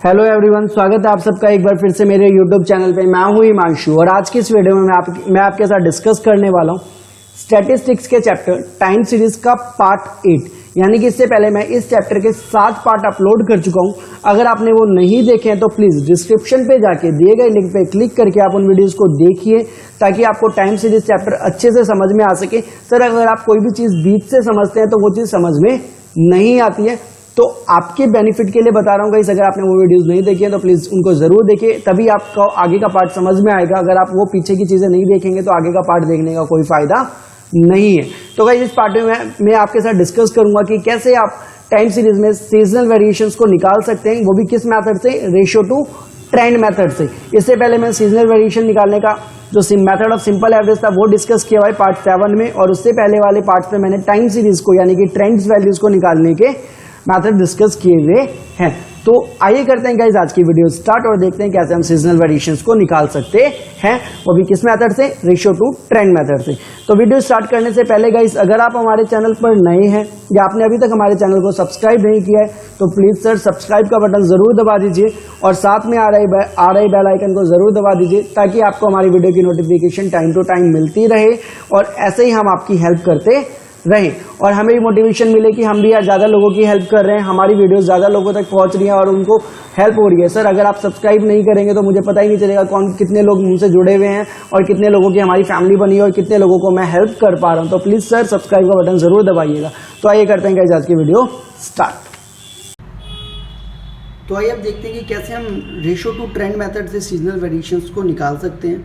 Hello everyone, स्वागत है आप सबका एक बार फिर से मेरे यूट्यूब चैनल पे। मैं हूं हिमांशु और आज की इस वीडियो में मैं आपके साथ डिस्कस करने वाला हूं स्टैटिस्टिक्स के चैप्टर टाइम सीरीज का पार्ट 8। यानी कि इससे पहले मैं इस चैप्टर के 7 पार्ट अपलोड कर चुका हूं। अगर आपने वो नहीं देखे हैं तो प्लीज डिस्क्रिप्शन पे जाके दिए गए लिंक पे क्लिक करके आप उन वीडियोस को देखिए ताकि आपको टाइम सीरीज चैप्टर अच्छे से समझ में आ सके। सर, अगर आप कोई भी चीज बीच से समझते हैं तो वो चीज समझ में नहीं आती है, तो आपके बेनिफिट के लिए बता रहा हूँ गाइस। अगर आपने वो वीडियोस नहीं देखी है तो प्लीज उनको जरूर देखिए, तभी आपको आगे का पार्ट समझ में आएगा। अगर आप वो पीछे की चीजें नहीं देखेंगे तो आगे का पार्ट देखने का कोई फायदा नहीं है। तो गाइस, इस पार्ट में मैं आपके साथ डिस्कस करूंगा कि कैसे आप टाइम सीरीज में सीजनल वेरिएशंस को निकाल सकते हैं, वो भी किस मेथड से, रेशियो टू ट्रेंड मेथड से। इससे पहले मैं सीजनल वेरिएशन निकालने का जो मेथड ऑफ सिंपल एवरेज था वो डिस्कस किया हुआ है पार्ट 7 में, और उससे पहले वाले पार्ट में मैंने टाइम सीरीज को यानी कि ट्रेंड्स वैल्यूज को निकालने के मेथड डिस्कस किए हुए हैं। तो आइए करते हैं गाइस आज की वीडियो स्टार्ट और देखते हैं कैसे हम सीजनल वेरिएशंस को निकाल सकते हैं, वो भी किस मेथड से, रेशियो टू ट्रेंड मेथड से। तो वीडियो स्टार्ट करने से पहले गाइस, अगर आप हमारे चैनल पर नए हैं या आपने अभी तक हमारे चैनल को सब्सक्राइब नहीं किया है तो प्लीज सर सब्सक्राइब का बटन जरूर दबा दीजिए और साथ में आ रही बेल आइकन को जरूर दबा दीजिए ताकि आपको हमारी वीडियो की नोटिफिकेशन टाइम टू टाइम मिलती रहे और ऐसे ही हम आपकी हेल्प करते रहें और हमें भी मोटिवेशन मिले कि हम भी यार ज़्यादा लोगों की हेल्प कर रहे हैं, हमारी वीडियोस ज़्यादा लोगों तक पहुंच रही हैं और उनको हेल्प हो रही है। सर, अगर आप सब्सक्राइब नहीं करेंगे तो मुझे पता ही नहीं चलेगा कितने लोग मुझसे जुड़े हुए हैं और कितने लोगों की हमारी फैमिली बनी है और कितने लोगों को मैं हेल्प कर पा रहा हूँ। तो प्लीज़ सर सब्सक्राइब का बटन ज़रूर दबाइएगा। तो आइए करते हैं गाइस आज की वीडियो स्टार्ट। तो आइए अब देखते हैं कि कैसे हम रेशियो टू ट्रेंड मेथड से सीजनल वेरिएशंस को निकाल सकते हैं।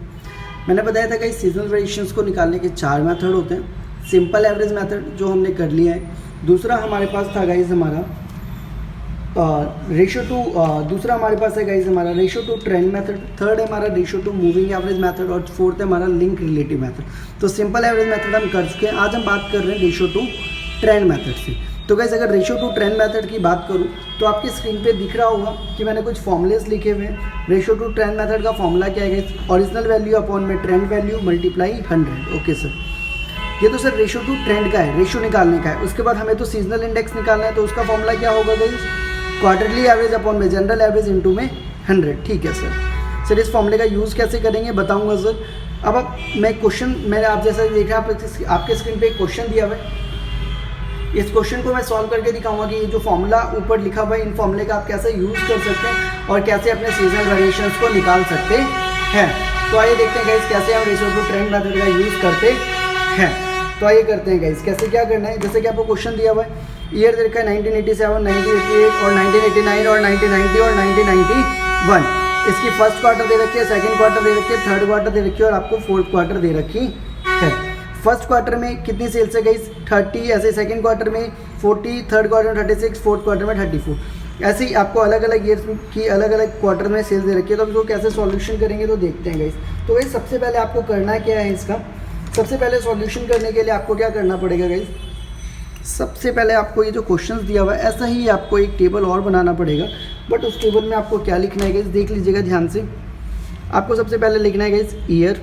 मैंने बताया था कि सीजनल वेरिएशंस को निकालने के 4 मेथड होते हैं। सिंपल एवरेज मेथड जो हमने कर लिया है, दूसरा हमारे पास था गाइस हमारा रेशियो टू, दूसरा हमारे पास है गाइस हमारा ratio two trend method, third है हमारा ratio two moving average method और फोर्थ है हमारा लिंक रिलेटिव मेथड। तो सिंपल एवरेज मेथड हम कर चुके हैं। आज हम बात कर रहे हैं रेशियो टू ट्रेंड मेथड से। तो गाइस, अगर रेशियो टू ट्रेंड मेथड की बात करूं तो आपकी स्क्रीन पे दिख रहा होगा कि मैंने कुछ फॉर्मूलेस लिखे हुए हैं। रेशियो टू ट्रेंड मेथड का फॉर्मूला क्या है गाइस, ओरिजिनल वैल्यू अपॉन में trend value multiply 100। Okay sir, ये तो सर रेशियो टू ट्रेंड का है, रेशियो निकालने का है। उसके बाद हमें तो सीजनल इंडेक्स निकालना है, तो उसका फॉर्मूला क्या होगा गाइस, क्वार्टरली एवरेज अपॉन में जनरल एवरेज इनटू में 100। ठीक है सर, इस फॉर्मूले का यूज़ कैसे करेंगे बताऊंगा सर। अब मैं क्वेश्चन, मैंने आप जैसा देखा आपके स्क्रीन पे एक क्वेश्चन दिया हुआ है। इस क्वेश्चन को मैं सॉल्व करके दिखाऊंगा कि ये जो फॉर्मूला ऊपर लिखा हुआ है, इन फॉर्मूले का आप कैसे यूज़ कर सकते हैं और कैसे अपने सीजनल वेरिएशंस को निकाल सकते हैं। तो आइए देखते हैं गाइस कैसे हम रेशियो टू ट्रेंड मेथड का यूज़ करते हैं। तो आइए करते हैं गाइस कैसे क्या करना है। जैसे कि आपको क्वेश्चन दिया हुआ है, ईयर दे रखा है 1987, 1988 और 1989 और 1990 और 1991। इसकी फर्स्ट क्वार्टर दे रखी है, सेकंड क्वार्टर दे रखी है, थर्ड क्वार्टर दे रखी है और आपको फोर्थ क्वार्टर दे रखी है। फर्स्ट क्वार्टर में कितनी सेल्स है गाइस, 30, ऐसे सेकंड क्वार्टर में 40, थर्ड क्वार्टर में 36, फोर्थ क्वार्टर में 34। ऐसे ही आपको अलग अलग ईयर्स की अलग अलग क्वार्टर में सेल्स दे रखी है। तो हम इसको कैसे सॉल्यूशन करेंगे तो देखते हैं गाइस। तो गाइस सबसे पहले आपको करना क्या है, इसका सबसे पहले सॉल्यूशन करने के लिए आपको क्या करना पड़ेगा गाइस, सबसे पहले आपको ये जो क्वेश्चंस दिया हुआ है ऐसा ही आपको एक टेबल और बनाना पड़ेगा। बट उस टेबल में आपको क्या लिखना है गाइस, देख लीजिएगा ध्यान से। आपको सबसे पहले लिखना है गाइस ईयर,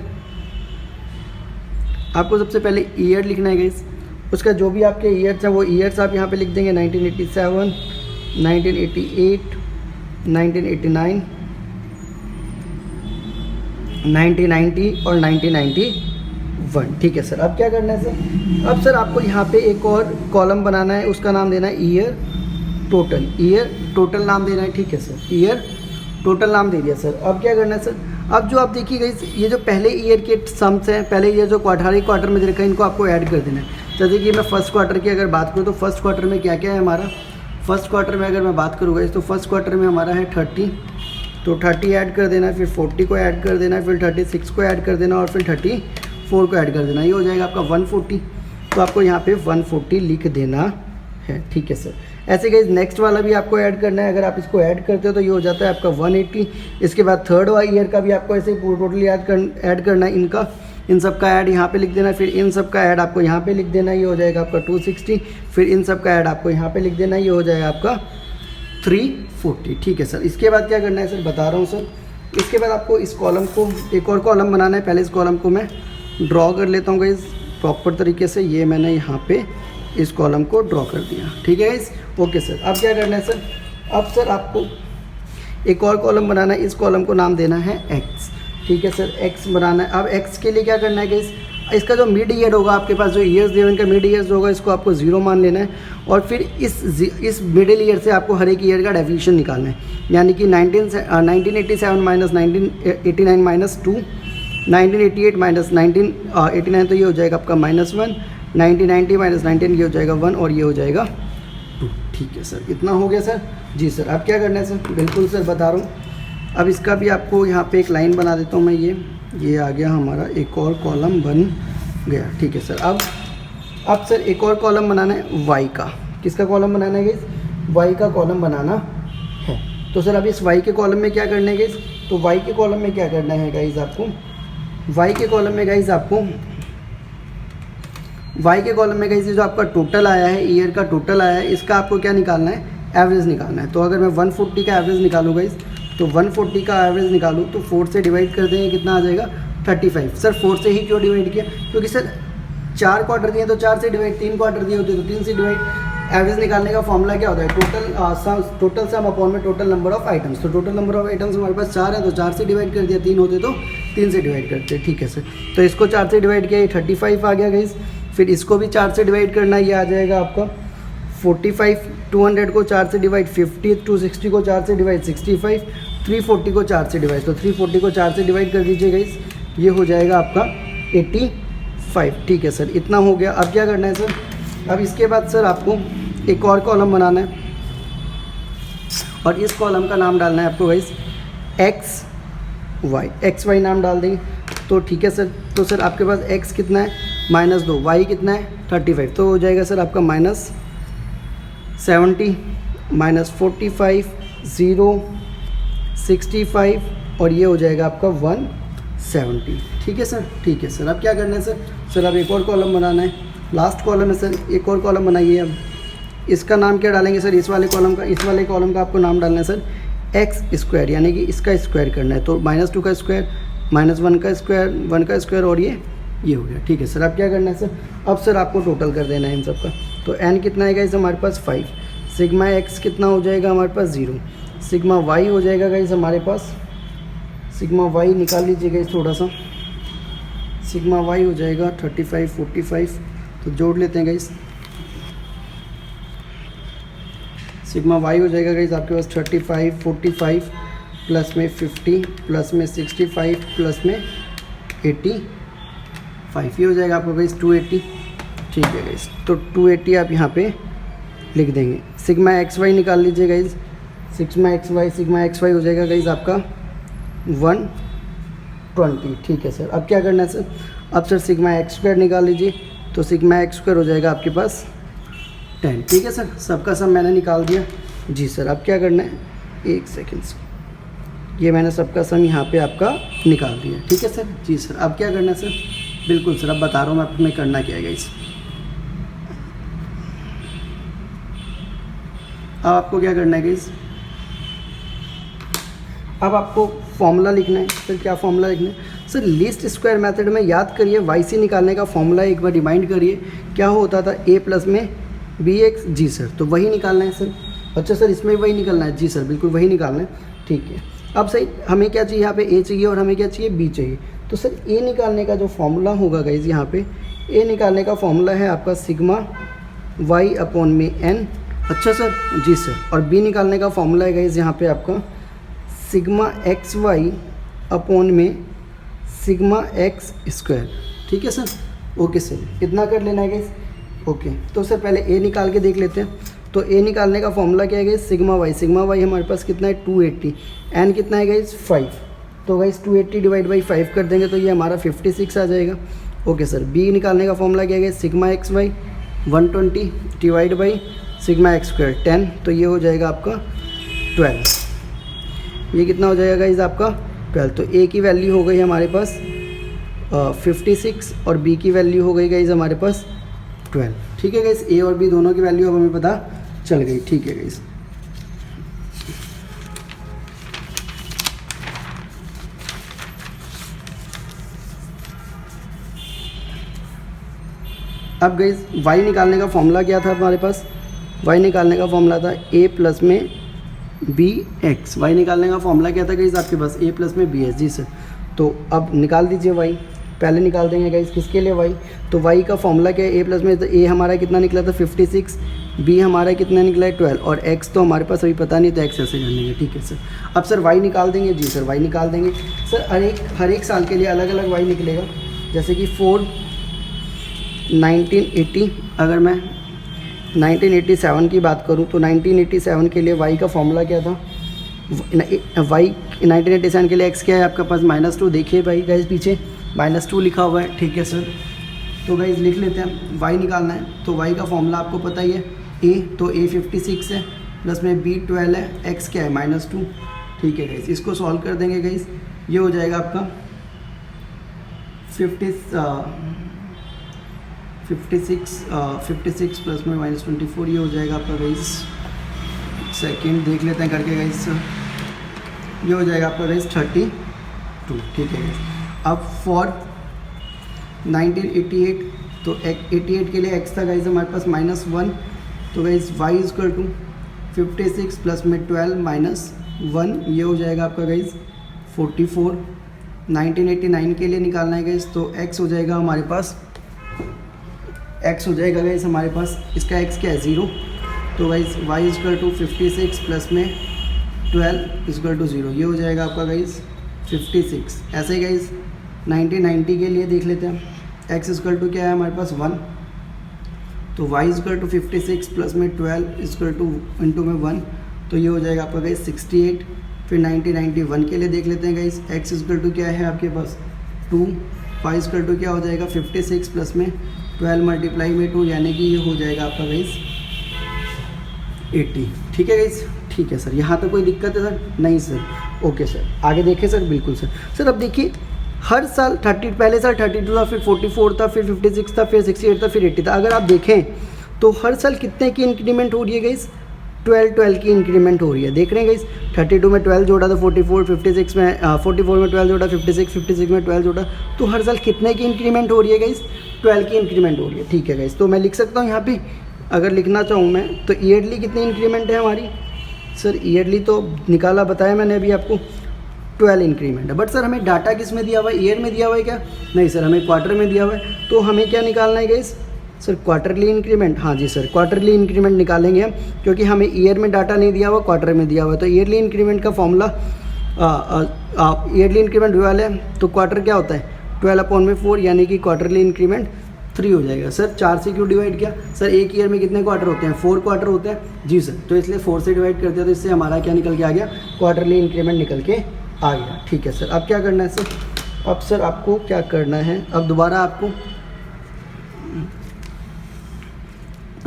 आपको सबसे पहले ईयर लिखना है गाइस। उसका जो भी आपके ईयर्स हैं वो ईयर्स आप यहाँ पे लिख देंगे, 1987, 1988, 1989, 1990 और 1991। ठीक है सर, अब क्या करना है सर, अब सर आपको यहाँ पे एक और कॉलम बनाना है, उसका नाम देना है ईयर टोटल नाम देना है। ठीक है सर, ईयर टोटल नाम दे दिया सर। अब क्या करना है सर, अब जो आप देखिएगा ये जो पहले ईयर के सम्स हैं, पहले ईयर जो क्वार्टर में दे रखा है, इनको आपको ऐड कर देना है। जैसे कि मैं फर्स्ट क्वार्टर की अगर बात करूँ तो फर्स्ट क्वार्टर में क्या क्या है हमारा, फर्स्ट क्वार्टर में अगर मैं बात करूँगा तो फर्स्ट क्वार्टर में हमारा है 30, तो 30 ऐड कर देना है, फिर 40 को ऐड कर देना है, फिर 36 को ऐड कर देना और फिर 34 को ऐड कर देना। ये हो जाएगा आपका 140। तो आपको यहाँ पे 140 लिख देना है। ठीक है सर, ऐसे गाइस नेक्स्ट वाला भी आपको ऐड करना है। अगर आप इसको ऐड करते हो तो ये हो जाता है आपका 180। इसके बाद थर्ड ईयर का भी आपको ऐसे टोटली ऐड करना है। इन सब का ऐड यहाँ पे लिख देना है, फिर इन सब का ऐड आपको यहाँ पे लिख देना है, ये हो जाएगा आपका 260। फिर इन सब का ऐड आपको यहाँ पे लिख देना है, ये हो जाएगा आपका 340। ठीक है सर, इसके बाद क्या करना है सर बता रहा हूँ सर। इसके बाद आपको इस कॉलम को एक और कॉलम बनाना है। पहले इस कॉलम को मैं ड्रॉ कर लेता हूँ गाइस प्रॉपर तरीके से। ये मैंने यहाँ पे इस कॉलम को ड्रॉ कर दिया। ठीक है गाइस, ओके सर। अब क्या करना है सर, अब सर आपको एक और कॉलम बनाना है, इस कॉलम को नाम देना है x। ठीक है सर, x बनाना है। अब x के लिए क्या करना है गाइस, इसका जो मिड ईयर होगा आपके पास, जो ईयर्स दिए इनका मिड ईयर्स होगा, इसको आपको 0 मान लेना है। और फिर इस मिडिल ईयर से आपको हर एक ईयर का डेफिनेशन निकालना है। यानी कि 1987 माइनस 1989 माइनस 2, 1988 माइनस 1989, तो ये हो जाएगा आपका -1, 1990 माइनस 19 ये हो जाएगा 1 और ये हो जाएगा 2। ठीक है सर, इतना हो गया सर। जी सर, अब क्या करना है सर, बिल्कुल सर बता रहा हूँ। अब इसका भी आपको यहाँ पे एक लाइन बना देता हूँ मैं, ये आ गया हमारा, एक और कॉलम बन गया। ठीक है सर, अब सर एक और कॉलम बनाना है y का। किसका कॉलम बनाना है गाइस, y का कॉलम बनाना है। तो सर अब इस y के कॉलम में क्या करना है गाइस, तो y के कॉलम में क्या करना है गाइस आपको, y के कॉलम में गाइस आपको, y के कॉलम में गाइस जो आपका टोटल आया है, ईयर का टोटल आया है, इसका आपको क्या निकालना है, एवरेज निकालना है। तो अगर मैं 140 का एवरेज निकालूँ गाइस, तो 140 का एवरेज निकालूँ तो 4 से डिवाइड कर देंगे, कितना आ जाएगा 35। सर 4 से ही क्यों डिवाइड किया, क्योंकि सर 4 क्वार्टर दिए तो 4 से डिवाइड, 3 क्वार्टर दिए होते तो 3 से डिवाइड। एवरेज निकालने का फॉर्मूला क्या होता है, टोटल सम अपॉन में टोटल नंबर ऑफ आइटम्स। तो टोटल नंबर ऑफ आइटम्स हमारे पास 4 है, तो 4 से डिवाइड कर दिया, 3 होते तो 3 से डिवाइड करते। ठीक है सर, तो इसको 4 से डिवाइड किया, ये 35 आ गया गाइस। फिर इसको भी 4 से डिवाइड करना, ये आ जाएगा आपका 45, 200 को 4 से डिवाइड 50, 260 को 4 से डिवाइड 65, 340 को 4 से डिवाइड, तो 340 को 4 से डिवाइड कर दीजिए गाइस, ये हो जाएगा आपका 85। ठीक है सर, इतना हो गया। अब क्या करना है सर, अब इसके बाद सर आपको एक और कॉलम बनाना है और इस कॉलम का नाम डालना है आपको गाइस एक्स वाई नाम डाल देंगे। तो ठीक है सर, तो सर आपके पास x कितना है -2, y कितना है 35, तो हो जाएगा सर आपका -70 -45 0 65 और ये हो जाएगा आपका 170। ठीक है सर, ठीक है सर। अब क्या करना है सर, अब एक और कॉलम बनाना है, लास्ट कॉलम है सर, एक और कॉलम बनाइए। अब इसका नाम क्या डालेंगे सर, इस वाले कॉलम का आपको नाम डालना है सर x², यानी कि इसका स्क्वायर करना है। तो -2 का स्क्वायर, -1 का स्क्वायर, 1 का स्क्वायर और ये हो गया। ठीक है सर, अब क्या करना है सर, अब सर आपको टोटल कर देना है इन सब का। तो n कितना है गाइस हमारे पास 5, सिग्मा x कितना हो जाएगा हमारे पास 0, सिग्मा y हो जाएगा गाइस हमारे पास, सिग्मा y निकाल लीजिए गाइस थोड़ा सा, सिग्मा y हो जाएगा 35 45, तो जोड़ लेते हैं गाइस, सिग्मा y हो जाएगा गाइस आपके पास 35 45 प्लस में 50 प्लस में 65 प्लस में 85, ये हो जाएगा आपको गाइस 280। ठीक है गाइस, तो 280 आप यहाँ पे लिख देंगे। सिग्मा एक्स वाई निकाल लीजिए गाइस, सिग्मा एक्स वाई हो जाएगा गाइस आपका 120। ठीक है सर, अब क्या करना है सर, अब सर सिग्मा x² निकाल लीजिए, तो सिग्मा x² हो जाएगा आपके पास 10। ठीक है सर, सबका सब मैंने निकाल दिया। जी सर, अब क्या करना है, एक सेकेंड सर, ये मैंने सबका सम यहाँ पे आपका निकाल दिया। ठीक है सर। जी सर, अब क्या करना है सर, बिल्कुल सर, अब बता रहा हूँ मैं आपको करना क्या है गाइस। अब आपको क्या करना है गाइस, अब आपको फॉर्मूला लिखना है। सर क्या फॉर्मूला लिखना है सर, लीस्ट स्क्वायर मेथड में याद करिए YC निकालने का फॉर्मूला एक बार रिमाइंड करिए, क्या होता था A प्लस में BX। जी सर, तो वही निकालना है सर। अच्छा सर, इसमें वही निकालना है। जी सर, बिल्कुल वही निकालना है। ठीक है, अब सही हमें क्या चाहिए, यहाँ पे A चाहिए और हमें क्या चाहिए, B चाहिए। तो सर A निकालने का जो फॉर्मूला होगा गाइज, यहाँ पे A निकालने का फॉर्मूला है आपका सिग्मा Y अपॉन में N। अच्छा सर, जी सर, और B निकालने का फॉर्मूला है गाइज यहाँ पे आपका सिग्मा XY अपॉन में सिग्मा x²। ठीक है सर, ओके सर, इतना कर लेना है गाइज। ओके, तो सर पहले A निकाल के देख लेते हैं। तो A निकालने का फॉर्मूला क्या है गाइज, सिग्मा y हमारे पास कितना है 280, N कितना है गाइज 5। तो गाइज 280 डिवाइड बाई 5 कर देंगे तो ये हमारा 56 आ जाएगा। ओके सर, B निकालने का फॉर्मूला क्या है, sigma XY 120 divide by sigma x² 10, तो ये हो जाएगा आपका 12। ये कितना हो जाएगा गाइज आपका 12। तो A की वैल्यू हो गई हमारे पास 56 और B की वैल्यू हो गई गाइज हमारे पास 12। ठीक है गाइज, A और B दोनों की वैल्यू अब हमें पता चल गई। ठीक है गाइज, अब गाइज Y निकालने का फॉर्मूला क्या था हमारे पास, Y निकालने का फॉर्मूला था A प्लस में बी एक्स, वाई निकालने का फॉर्मूला क्या था गाइस आपके पास, ए प्लस में बी एस। जी सर, तो अब निकाल दीजिए वाई, पहले निकाल देंगे गाइस किसके लिए वाई, तो वाई का फॉर्मूला क्या है, ए प्लस में, तो ए हमारा कितना निकला था 56, बी हमारा कितना निकला है 12, और एक्स तो हमारे पास अभी पता नहीं, तो एक्स ऐसे कर लेंगे। ठीक है सर, अब सर वाई निकाल देंगे। जी सर, वाई निकाल देंगे सर, हर एक साल के लिए अलग अलग वाई निकलेगा। जैसे कि 1980, अगर मैं 1987 की बात करूं तो 1987 के लिए वाई का फॉर्मूला क्या था, वाई 1987 के लिए एक्स क्या है आपके पास -2, देखिए भाई गाइस पीछे -2 लिखा हुआ है। ठीक है सर, तो गाइस लिख लेते हैं, वाई निकालना है तो वाई का फॉर्मूला आपको पता ही है, ए तो ए 56 है, प्लस में बी 12 है, एक्स क्या है -2। ठीक है गाइस, इसको सॉल्व कर देंगे गाइस, ये हो जाएगा आपका 56 प्लस में -24, ये हो जाएगा आपका गाइस, सेकंड देख लेते हैं करके गाइस, ये हो जाएगा आपका गाइस 32। ठीक है गाइस, अब फॉर 1988, तो 88 के लिए एक्स था गाइस हमारे पास -1, तो guys Y equal to 56 plus में 12 -1, ये हो जाएगा आपका गाइस 44। 1989 के लिए निकालना है गाइस, तो एक्स हो जाएगा हमारे पास, एक्स हो जाएगा गाइस हमारे पास, इसका एक्स क्या है 0, तो guys Y equal to 56 plus में 12 इक्वल टू 0, ये हो जाएगा आपका गाइस 56। ऐसे ही गाइस 1990 के लिए देख लेते हैं, एक्स इक्वल टू क्या है हमारे पास 1, तो वाई इक्वल टू 56 प्लस में 12 इक्वल टू इंटू में 1, तो ये हो जाएगा आपका गाइस 68। फिर 1991 के लिए देख लेते हैं गाइस, एक्स इक्वल टू क्या है आपके पास 2, वाई इक्वल टू क्या हो जाएगा 56 प्लस में 12 मल्टीप्लाई में 2, यानी कि ये हो जाएगा आपका गाइस 80। ठीक है गाइस, ठीक है सर, यहाँ तक कोई दिक्कत है सर? नहीं सर, ओके सर, आगे देखें सर। बिल्कुल सर। सर अब देखिए, हर साल 30, पहले साल 32 था, फिर 44 था, फिर 56 था, फिर 68 था, फिर 80 था। अगर आप देखें तो हर साल कितने की इंक्रीमेंट हो रही है गाइस, 12 की इंक्रीमेंट हो रही है। देख रहे हैं गाइस, 32 में 12 जोड़ा तो 44, 56 में 44 में 12 जोड़ा 56, 56 में 12 जोड़ा, तो हर साल कितने की इंक्रीमेंट हो रही है गाइस, 12 की इंक्रीमेंट हो रही है। ठीक है गाइस, तो मैं लिख सकता हूँ यहाँ पे, अगर लिखना चाहूँ मैं तो ईयरली कितनी इंक्रीमेंट है हमारी, सर ईयरली तो निकाला बताया मैंने अभी आपको, 12 इंक्रीमेंट है। बट सर हमें डाटा किस में दिया हुआ है, ईयर में दिया हुआ है क्या? नहीं सर, हमें क्वार्टर में दिया हुआ है। तो हमें क्या निकालना है गाइस, सर क्वार्टरली इंक्रीमेंट। हाँ जी सर, क्वार्टरली इंक्रीमेंट निकालेंगे हम, क्योंकि हमें ईयर में डाटा नहीं दिया हुआ, क्वार्टर में दिया हुआ है। तो ईयरली इंक्रीमेंट का फॉर्मूला, ईयरली इंक्रीमेंट वाला है तो क्वार्टर क्या होता है 12/4, यानी कि क्वार्टरली इंक्रीमेंट 3 हो जाएगा। सर 4 से क्यों डिवाइड किया? सर एक ईयर में कितने क्वार्टर होते हैं, 4 क्वार्टर होते हैं। जी सर, तो इसलिए 4 से डिवाइड करते हैं, तो इससे हमारा क्या निकल के आ गया, क्वार्टरली इंक्रीमेंट निकल के आ गया। ठीक है सर, अब क्या करना है सर, अब सर आपको क्या करना है, अब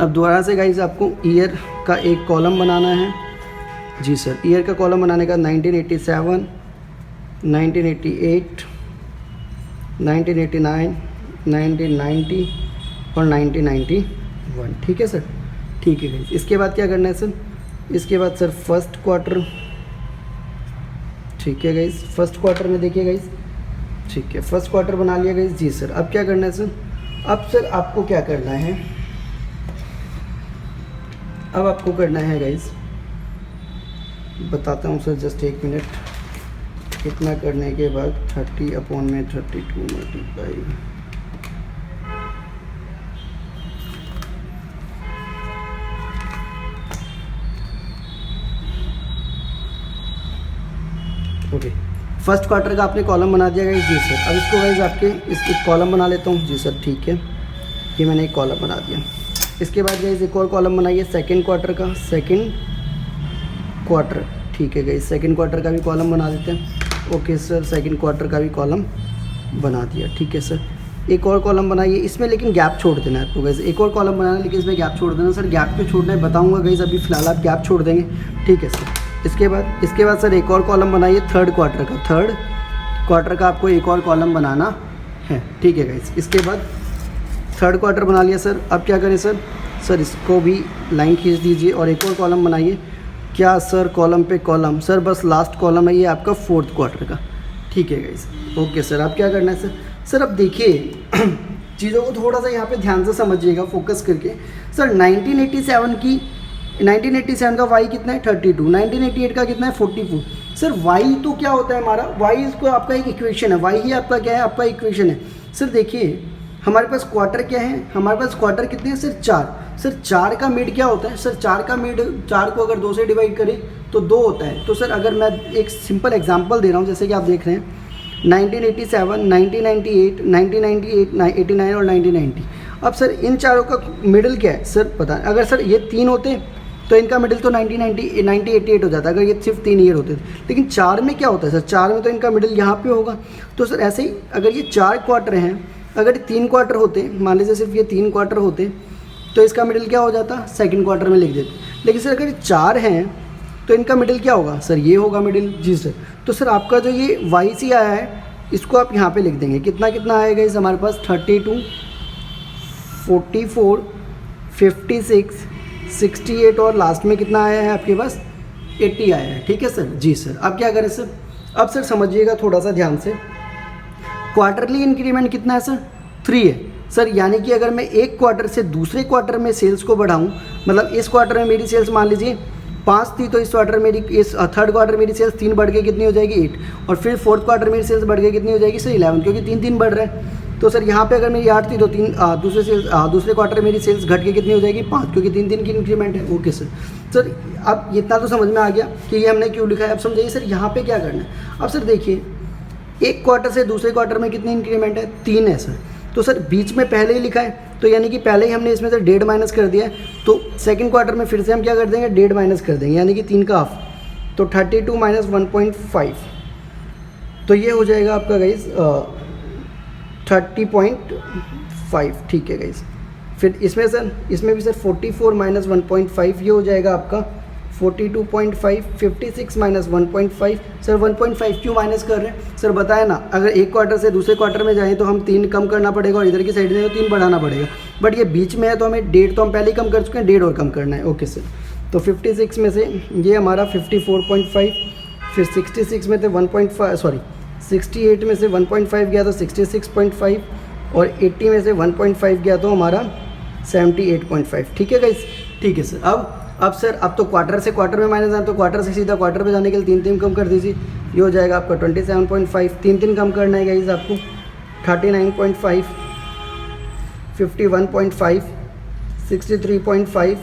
दोबारा से गाइस आपको ईयर का एक कॉलम बनाना है। जी सर, ईयर का कॉलम बनाने का 1987, 1988, 1989, 1990 और 1991। ठीक है सर, ठीक है गाइस। इसके बाद क्या करना है सर, इसके बाद सर फर्स्ट क्वार्टर। ठीक है गाइस, फर्स्ट क्वार्टर में देखिए गाइस, ठीक है फर्स्ट क्वार्टर बना लिया गाइस। जी सर, अब क्या करना है सर, अब सर आपको क्या करना है, अब आपको करना है गाइस, बताता हूँ सर, जस्ट एक मिनट। इतना करने के बाद 30/32 मल्टीप्लाई, ओके, फर्स्ट क्वार्टर का आपने कॉलम बना दिया गाइस। जी सर, अब इसको गाइस आपके एक कॉलम बना लेता हूँ। जी सर, ठीक है, ये मैंने एक कॉलम बना दिया। इसके बाद गाइस एक और कॉलम बनाइए सेकंड क्वार्टर का, सेकंड क्वार्टर। ठीक है गाइस, सेकंड क्वार्टर का भी कॉलम बना देते हैं। ओके सर, सेकंड क्वार्टर का भी कॉलम बना दिया। ठीक है सर, एक और कॉलम बनाइए, इसमें लेकिन गैप छोड़ देना है आपको गाइस। एक और कॉलम बनाना है, लेकिन इसमें गैप छोड़ देना। सर गैप क्यों छोड़ना है बताऊँगा गाइस, अभी फ़िलहाल आप गैप छोड़ देंगे। ठीक है सर, इसके बाद सर एक और कॉलम बनाइए थर्ड क्वार्टर का, थर्ड क्वार्टर का आपको एक और कॉलम बनाना है। ठीक है गाइस, इसके बाद थर्ड क्वार्टर बना लिया सर। अब क्या करें सर, सर इसको भी लाइन खींच दीजिए और एक और कॉलम बनाइए। क्या सर, कॉलम पे कॉलम, सर बस लास्ट कॉलम है ये आपका फोर्थ क्वार्टर का। ठीक है गाइस, ओके सर, अब क्या करना है सर, सर अब देखिए चीज़ों को थोड़ा सा यहाँ पे ध्यान से समझिएगा, फोकस करके। सर 1987 की 1987 का y कितना है 32, 1988 का कितना है 44। सर y तो क्या होता है हमारा, y इसको आपका एक इक्वेशन है, y ही आपका क्या है, आपका इक्वेशन है। सर देखिए हमारे पास क्वार्टर क्या है, हमारे पास क्वार्टर कितने हैं सर 4। सर 4 का मिड क्या होता है सर, 4 का मिड 4 को अगर 2 से डिवाइड करें तो 2 होता है। तो सर अगर मैं एक सिंपल एग्जांपल दे रहा हूँ, जैसे कि आप देख रहे हैं 1987, 1998, 1998, 89 और 1990। अब सर इन चारों का मिडिल क्या है सर पता है, अगर सर ये 3 होते तो इनका मिडिल तो 1988 हो जाता अगर ये सिर्फ 3 ईयर होते थे। लेकिन 4 में क्या होता है सर, 4 में तो इनका मिडिल यहाँ पे होगा। तो सर ऐसे ही अगर ये 4 क्वार्टर हैं, अगर 3 क्वार्टर होते, मान लीजिए सिर्फ ये 3 क्वार्टर होते तो इसका मिडिल क्या हो जाता, सेकंड क्वार्टर में लिख देते। लेकिन सर अगर 4 हैं तो इनका मिडिल क्या होगा सर, ये होगा मिडिल। जी सर। तो सर आपका जो ये YC आया है इसको आप यहाँ पे लिख देंगे, कितना कितना आएगा इस हमारे पास 32, 44, 56, 68 और लास्ट में कितना आया है आपके पास 80 आया है। ठीक है सर। जी सर। अब क्या करें सर, अब सर समझिएगा थोड़ा सा ध्यान से, क्वार्टरली इंक्रीमेंट कितना है सर 3 है सर। यानी कि अगर मैं एक क्वार्टर से दूसरे क्वार्टर में सेल्स को बढ़ाऊं, मतलब इस क्वार्टर में मेरी सेल्स मान लीजिए 5 थी तो इस क्वार्टर मेरी, इस थर्ड क्वार्टर मेरी सेल्स 3 बढ़ के कितनी हो जाएगी 8, और फिर फोर्थ क्वार्टर मेरी सेल्स बढ़ के कितनी हो जाएगी सर 11, क्योंकि 3 बढ़ रहे हैं। तो सर यहाँ पे अगर मेरी 8 थी तो दूसरे क्वार्टर मेरी सेल्स घट के कितनी हो जाएगी 5, क्योंकि 3 की इंक्रीमेंट है। Okay sir. सर अब इतना तो समझ में आ गया कि ये हमने क्यों लिखा है। अब समझाइए सर यहाँ पे क्या करना है। अब सर देखिए एक क्वार्टर से दूसरे क्वार्टर में कितनी इंक्रीमेंट है 3 है सर। तो सर बीच में पहले ही लिखा है तो यानी कि पहले ही हमने इसमें से 1.5 माइनस कर दिया है, तो सेकंड क्वार्टर में फिर से हम क्या कर देंगे 1.5 माइनस कर देंगे, यानी कि 3 का हाफ, तो 32 माइनस 1.5, तो ये हो जाएगा आपका गाइस 30.5। ठीक है गाइस। फिर इसमें सर, इसमें भी सर 44 माइनस 1.5 ये हो जाएगा आपका 42.5, 56 माइनस 1.5। सर 1.5 क्यों माइनस कर रहे हैं सर, बताया ना, अगर एक क्वार्टर से दूसरे क्वार्टर में जाएं तो हम 3 कम करना पड़ेगा और इधर की साइड में तो 3 बढ़ाना पड़ेगा, बट ये बीच में है तो हमें 1.5 तो हम पहले ही कम कर चुके हैं, 1.5 और कम करना है। Okay sir. तो 56 में से ये हमारा 54.5, फिर 66 में से 68 में से 1.5 गया तो 66.5, और 80 में से 1.5 गया तो हमारा 78.5। ठीक है गाइस। ठीक है सर। अब सर अब तो क्वार्टर से क्वार्टर में माइनस आए तो क्वार्टर से सीधा क्वार्टर पे जाने के लिए 3 कम कर दीजिए, ये हो जाएगा आपका 27.5, 3 कम करना है गाइस आपको 39.5, 51.5, 63.5,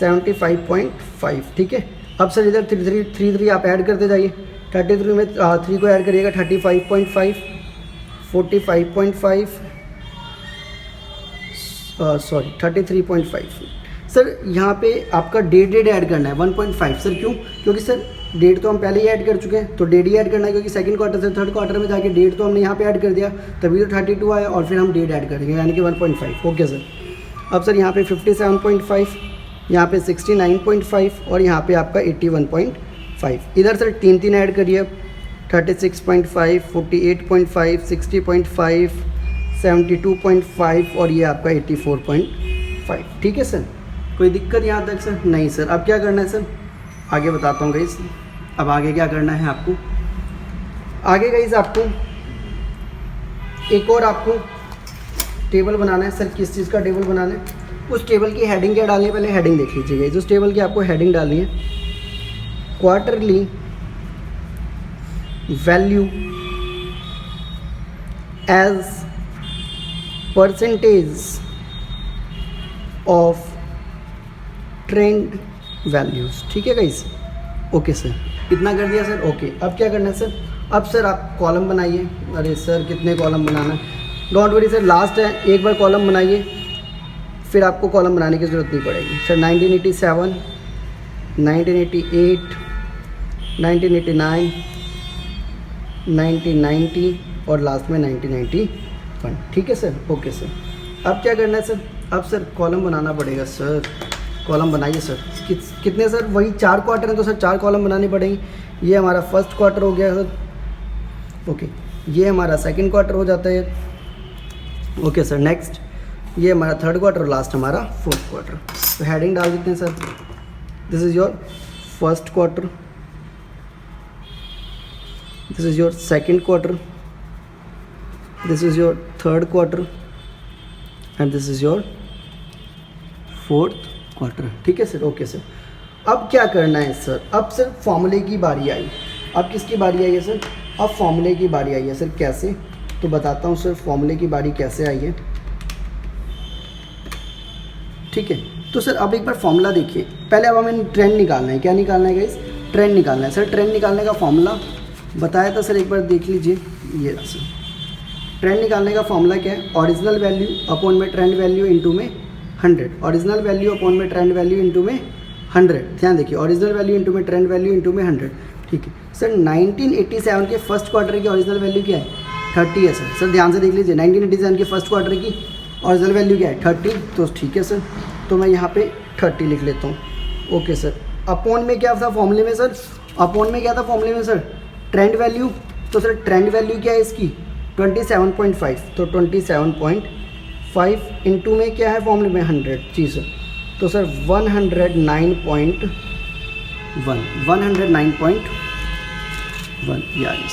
75.5। ठीक है। अब सर इधर 3 आप ऐड करते जाइए, 33 में 3 को ऐड करिएगा 35.5, 45.5, 33.5। सर यहाँ पे आपका 1.5 ऐड करना है 1.5। सर क्यों, क्योंकि सर 1.5 तो हम पहले ही ऐड कर चुके हैं, तो 1.5 ही ऐड करना है, क्योंकि सेकंड क्वार्टर से थर्ड क्वार्टर में जाके 1.5 तो हमने यहाँ पे ऐड कर दिया, तभी तो 32 आया, और फिर हम 1.5 ऐड करेंगे यानी कि 1.5। Okay sir. अब सर यहाँ पे 57.5, यहाँ पे 69.5, और यहाँ पे आपका 81.5। इधर सर 3 ऐड करिए, 36.5, 48.5, 60.5, 72.5, और ये आपका 84.5। ठीक है सर। कोई दिक्कत यहाँ तक सर? नहीं सर। अब क्या करना है सर, आगे बताता हूँ गाइस। अब आगे क्या करना है आपको, आगे गाइस आपको एक और आपको टेबल बनाना है। सर किस चीज़ का टेबल बनाना है, उस टेबल की हेडिंग क्या डालनी है, पहले हेडिंग देख लीजिए गाइस। उस टेबल की आपको हेडिंग डालनी है quarterly value as percentage of trend values. ठीक है गाइस। Okay sir. इतना कर दिया सर। ओके। अब क्या करना है सर, अब सर आप कॉलम बनाइए। अरे सर कितने कॉलम बनाना है, डोंट वरी सर, लास्ट है, एक बार कॉलम बनाइए फिर आपको कॉलम बनाने की ज़रूरत नहीं पड़ेगी। सर 1987, 1988, 1989, 1990 और लास्ट में 1991। ठीक है सर। Okay sir. अब क्या करना है सर, अब सर कॉलम बनाना पड़ेगा सर। कॉलम बनाइए सर। कितने सर, वही 4 क्वार्टर हैं तो सर 4 कॉलम बनाने पड़ेंगे। ये हमारा फर्स्ट क्वार्टर हो गया सर। ओके। ये हमारा सेकंड क्वार्टर हो जाता है। Okay sir. नेक्स्ट ये हमारा थर्ड क्वार्टर और लास्ट हमारा फोर्थ क्वार्टर। तो हेडिंग डाल देते हैं sir, this is your first quarter, this is your second quarter, this is your third quarter, and this is your fourth quarter, ठीक है सर, ओके सर। अब क्या करना है सर, अब सर फॉर्मूले की बारी आई। अब किसकी बारी आई है सर, अब फॉर्मूले की बारी आई है सर। कैसे, तो बताता हूँ सर फॉर्मूले की बारी कैसे आई है, ठीक है। तो सर अब एक बार फॉर्मूला देखिए, पहले अब हमें ट्रेंड निकालना है। क्या निकालना है गाइस, ट्रेंड निकालना है सर। ट्रेंड निकालने का फॉर्मूला बताया था सर, एक बार देख लीजिए। ये सर ट्रेंड निकालने का फॉर्मूला क्या है, ओरिजिनल वैल्यू अपॉन में ट्रेंड वैल्यू इंटू में 100, ओरिजिनल वैल्यू अपॉन में ट्रेंड वैल्यू इंटू में 100। ध्यान देखिए, ओरिजिनल वैल्यू इंटू में ट्रेंड वैल्यू इंटू में 100, ठीक है सर। 1987 के फर्स्ट क्वार्टर की ओरिजिनल वैल्यू क्या है, 30 है सर। सर ध्यान से देख लीजिए, 1987 के फर्स्ट क्वार्टर की ओरिजिनल वैल्यू क्या है, 30, तो ठीक है सर। तो मैं यहाँ पे 30 लिख लेता हूँ, ओके सर। अपॉन में क्या था फॉर्मूले में सर, अपॉन में क्या था फॉर्मूले में सर, ट्रेंड वैल्यू। तो सर ट्रेंड वैल्यू क्या है इसकी, 27.5, तो 27.5 इंटू में क्या है फॉर्मूले में 100, जी सर। तो सर 109.1 ये आ गई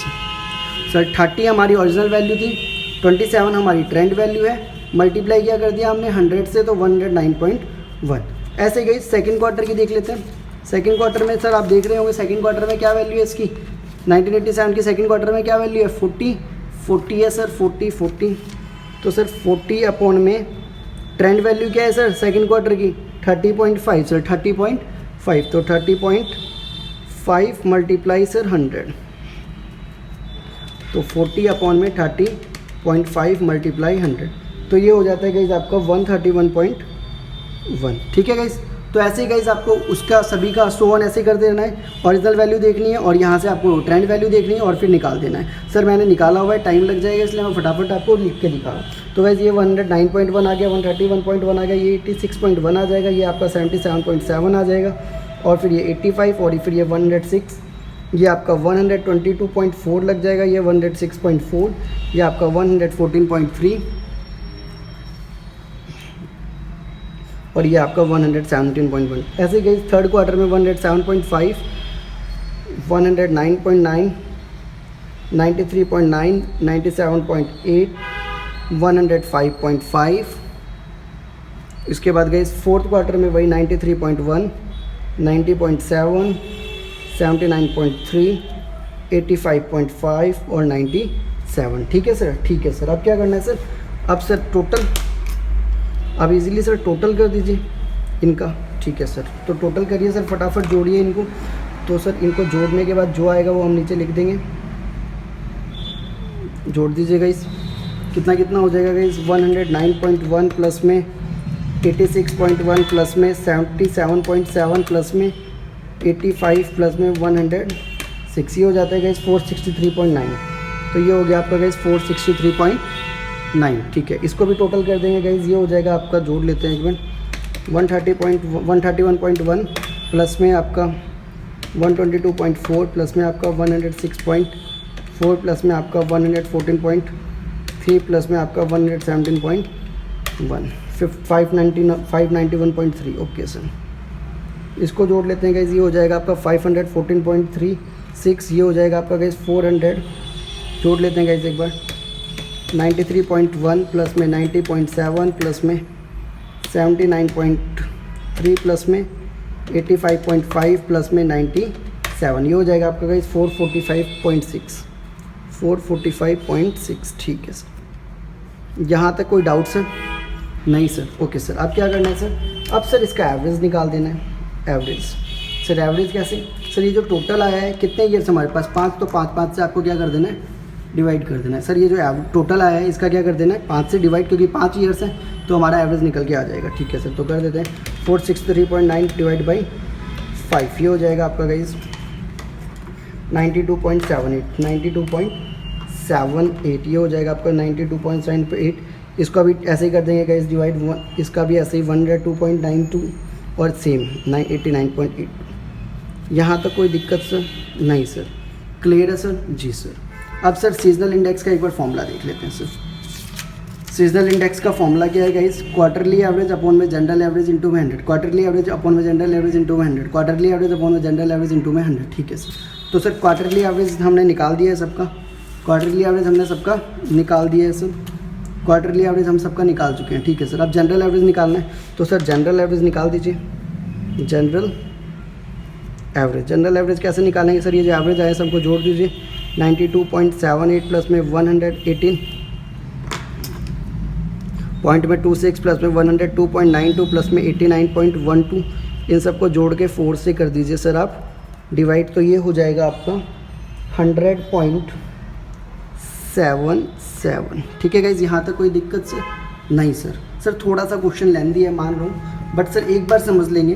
सर। 30 हमारी ओरिजिनल वैल्यू थी, 27 हमारी ट्रेंड वैल्यू है, मल्टीप्लाई क्या कर दिया हमने 100 से, तो 109.1। ऐसे गई सेकंड क्वार्टर की देख लेते हैं। सेकंड क्वार्टर में सर आप देख रहे होंगे सेकंड क्वार्टर में क्या वैल्यू है इसकी, 1987 की सेकंड क्वार्टर में क्या वैल्यू है, 40 है सर, 40। तो सर 40 अपॉन में ट्रेंड वैल्यू क्या है सर सेकंड क्वार्टर की, 30.5 सर, 30.5, तो 30.5 मल्टीप्लाई सर 100, तो 40 अपॉन में 30.5 मल्टीप्लाई 100, तो ये हो जाता है गाइज आपका 131.1, ठीक है गाइज। तो ऐसे ही गाइज आपको उसका सभी का सो ऑन ऐसे कर देना है, ओरिजिनल वैल्यू देखनी है और यहाँ से आपको ट्रेंड वैल्यू देखनी है और फिर निकाल देना है। सर मैंने निकाला हुआ है, टाइम लग जाएगा इसलिए मैं फटाफट आपको लिख के दिखा रहा हूँ। तो गाइज ये 109.1 आ गया, 131.1 आ गया, ये 86.1 आ जाएगा, ये आपका 77.7 आ जाएगा, और फिर ये 85 और फिर ये 106, ये आपका 122.4 लग जाएगा, ये 106.4, ये आपका 114.3 और ये आपका 117.1। ऐसे गई थर्ड क्वार्टर में 107.5, 109.9, 93.9, 97.8, 105.5। इसके बाद गई फोर्थ क्वार्टर में वही 93.1, 90.7, 79.3, 85.5 और 97, ठीक है सर, ठीक है सर। अब क्या करना है सर, अब सर टोटल, अब इजीली सर टोटल कर दीजिए इनका, ठीक है सर। तो टोटल करिए सर, फटाफट जोड़िए इनको। तो सर इनको जोड़ने के बाद जो आएगा वो हम नीचे लिख देंगे, जोड़ दीजिएगा इस, कितना कितना हो जाएगा गाइस, 109.1 प्लस में 86.1 प्लस में 77.7 प्लस में 85 प्लस में 106, ये हो जाता है गाइस 463.9। तो ये हो गया आपका गाइस 463.9, ठीक है। इसको भी टोटल कर देंगे गाइस, ये हो जाएगा आपका, जोड़ लेते हैं एक मिनट, 131.1 प्लस में आपका 122.4 प्लस में आपका 106.4 प्लस में आपका 114.3 प्लस में आपका 117.1, 591.3, ओके सर। इसको जोड़ लेते हैं गाइस, ये हो जाएगा आपका 514.36, ये हो जाएगा आपका गाइस 400, जोड़ लेते हैं गाइस एक बार, 93.1 प्लस में 90.7 प्लस में 79.3 प्लस में 85.5 प्लस में 97, ये हो जाएगा आपका गाइस 445.6, ठीक है सर। यहाँ तक कोई डाउट सर? नहीं सर, ओके सर। अब क्या करना है सर, अब सर इसका एवरेज निकाल देना है। एवरेज सर, एवरेज कैसे सर, ये जो टोटल आया है कितने ईयर्स हमारे पास, 5, तो 5 से आपको क्या कर देना है, डिवाइड कर देना है। सर ये जो टोटल आया है इसका क्या कर देना है, 5 से डिवाइड, क्योंकि 5 ईयर्स हैं तो हमारा एवरेज निकल के आ जाएगा, ठीक है सर। तो कर देते हैं 463.9 डिवाइड बाई 5, ये हो जाएगा आपका गाइस 92.78, ये हो जाएगा आपका 92.78। इसको भी ऐसे ही कर देंगे गाइस डिवाइड, इसका भी ऐसे ही 102.92 और सेम 89.8। यहाँ तक कोई दिक्कत सर? नहीं सर, क्लियर है सर? जी सर। अब सर सीजनल इंडेक्स का एक बार फॉर्मूला देख लेते हैं सर। सीजनल इंडेक्स का फॉर्मूला क्या है गाइस, क्वार्टरली एवरेज अपॉन में जनरल एवरेज इंटू में 100, क्वार्टरली एवरेज अपॉन में जनरल एवरेज इंटू में 100, क्वार्टरली एवरेज अपॉन में जनरल एवरेज इंटू में 100, ठीक है सर। तो सर क्वार्टरली एवरेज हमने निकाल दिया है सबका, क्वार्टरली एवरेज हमने सबका निकाल दिया है सर। क्वार्टरली एवरेज हम सबका निकाल चुके हैं, ठीक है सर। अब जनरल एवरेज निकालना है, तो सर जनरल एवरेज निकाल दीजिए। जनरल एवरेज कैसे निकालेंगे सर? ये जो एवरेज आया सबको जोड़ दीजिए। 92.78 प्लस में 118 पॉइंट में 26 प्लस में 102.92 प्लस में 89.12, इन सबको जोड़ के 4 से कर दीजिए सर आप डिवाइड, तो ये हो जाएगा आपका 100.77। ठीक है गाइज, यहाँ तक कोई दिक्कत सर? नहीं सर थोड़ा सा क्वेश्चन लेंदी है मान रहा हूँ, बट सर एक बार समझ लेंगे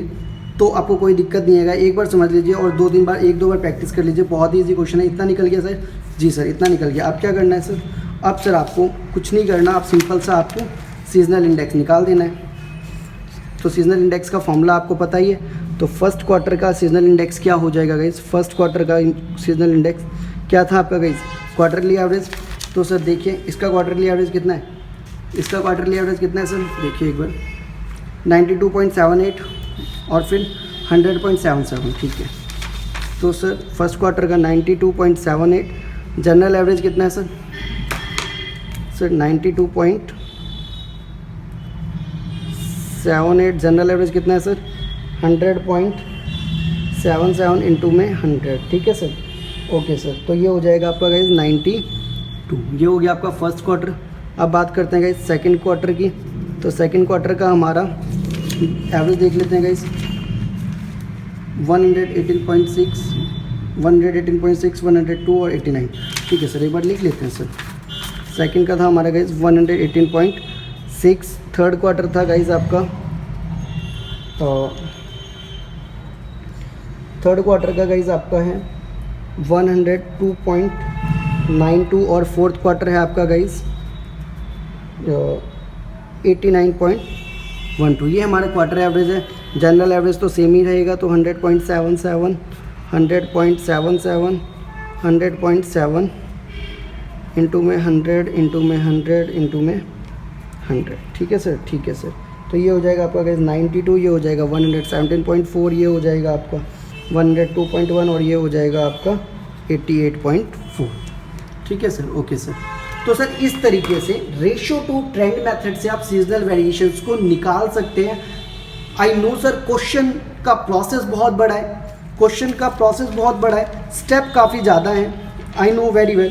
तो आपको कोई दिक्कत नहीं आएगा। एक बार समझ लीजिए और 2-3 बार 1-2 बार प्रैक्टिस कर लीजिए। बहुत ही ईजी क्वेश्चन है। इतना निकल गया सर? जी सर इतना निकल गया। अब क्या करना है सर? अब सर आपको कुछ नहीं करना, आप सिंपल सा आपको सीजनल इंडेक्स निकाल देना है। तो सीजनल इंडेक्स का फॉर्मूला आपको पता ही है। तो फर्स्ट क्वार्टर का सीजनल इंडेक्स क्या हो जाएगा गाइज? फर्स्ट क्वार्टर का सीजनल इंडेक्स क्या था आपका गाइज? Quarterly average. तो सर देखिए इसका क्वार्टरली एवरेज कितना है? इसका क्वार्टरली एवरेज कितना है सर? देखिए एक बार 92.78 और फिर 100.77। ठीक है, तो सर फर्स्ट क्वार्टर का 92.78। जनरल एवरेज कितना है सर? सर 92.78। जनरल एवरेज कितना है सर? 100.77 इंटू में 100। ठीक है सर, ओके सर। तो ये हो जाएगा आपका गाइज 92। ये हो गया आपका फर्स्ट क्वार्टर। अब बात करते हैं गाइज सेकंड क्वार्टर की। तो सेकंड क्वार्टर का हमारा एवरेज देख लेते हैं गाइज। 118.6, 102 और 89। ठीक है सर, एक बार लिख लेते हैं सर। सेकंड का था हमारा गाइज 118.6। थर्ड क्वार्टर था गाइज आपका थर्ड क्वार्टर का गाइज आपका है 102.92 और फोर्थ क्वार्टर है आपका गाइज 89.12। ये हमारा क्वार्टर एवरेज है। जनरल एवरेज तो सेम ही रहेगा, तो 100.77, 100.77, 100.7 इंटू में 100 इंटू में 100 इंटू में 100। ठीक है सर, ठीक है सर। तो ये हो जाएगा आपका गाइस 92, ये हो जाएगा 117.4, ये हो जाएगा आपका 102.1 और ये हो जाएगा आपका 88.4। ठीक है सर, ओके सर। तो सर इस तरीके से रेशियो टू ट्रेंड मेथड से आप सीजनल वेरिएशंस को निकाल सकते हैं। आई नो सर क्वेश्चन का प्रोसेस बहुत बड़ा है, स्टेप काफ़ी ज़्यादा है। I know very well,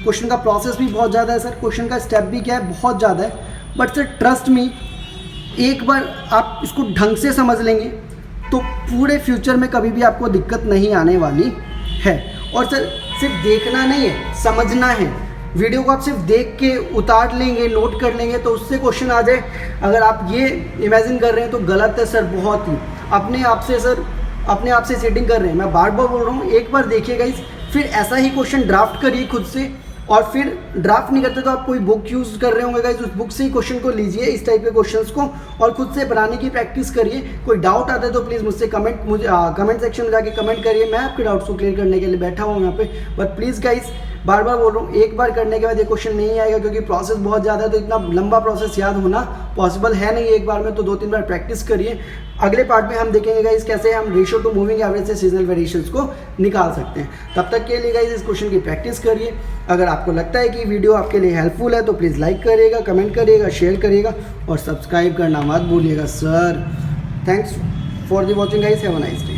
question का प्रोसेस भी बहुत ज़्यादा है सर, क्वेश्चन का स्टेप भी क्या है, बहुत ज़्यादा है। बट सर ट्रस्ट मी, एक बार आप इसको ढंग से समझ लेंगे तो पूरे फ्यूचर में कभी भी आपको दिक्कत नहीं आने वाली है। और सर सिर्फ देखना नहीं है, समझना है। वीडियो को आप सिर्फ देख के उतार लेंगे, नोट कर लेंगे तो उससे क्वेश्चन आ जाए, अगर आप ये इमेजिन कर रहे हैं तो गलत है सर, बहुत ही अपने आप से सेटिंग कर रहे हैं। मैं बार बार बोल रहा हूँ, एक बार देखिएगा इस, फिर ऐसा ही क्वेश्चन ड्राफ्ट करिए खुद से, और फिर ड्राफ्ट नहीं करते तो आप कोई बुक यूज़ कर रहे होंगे गाइस, उस बुक से ही क्वेश्चन को लीजिए, इस टाइप के क्वेश्चंस को, और खुद से बनाने की प्रैक्टिस करिए। कोई डाउट आता है तो प्लीज़ मुझसे कमेंट सेक्शन में जाके कमेंट करिए, मैं आपके डाउट्स को क्लियर करने के लिए बैठा हूँ यहाँ पे। बट प्लीज़ गाइस, बार बार बोल रहा हूँ, एक बार करने के बाद ये क्वेश्चन नहीं आएगा, क्योंकि प्रोसेस बहुत ज़्यादा है, तो इतना लंबा प्रोसेस याद होना पॉसिबल है नहीं एक बार में, तो 2-3 बार प्रैक्टिस करिए। अगले पार्ट में हम देखेंगे गाइस कैसे हम रेशियो टू मूविंग एवरेज से सीजनल वेरिएशंस को निकाल सकते हैं। तब तक के लिए गाइस इस क्वेश्चन की प्रैक्टिस करिए। अगर आपको लगता है कि वीडियो आपके लिए हेल्पफुल है तो प्लीज़ लाइक करिएगा, कमेंट करिएगा, शेयर करिएगा और सब्सक्राइब करना मत भूलिएगा sir. Thanks for the watching guys, have a nice day.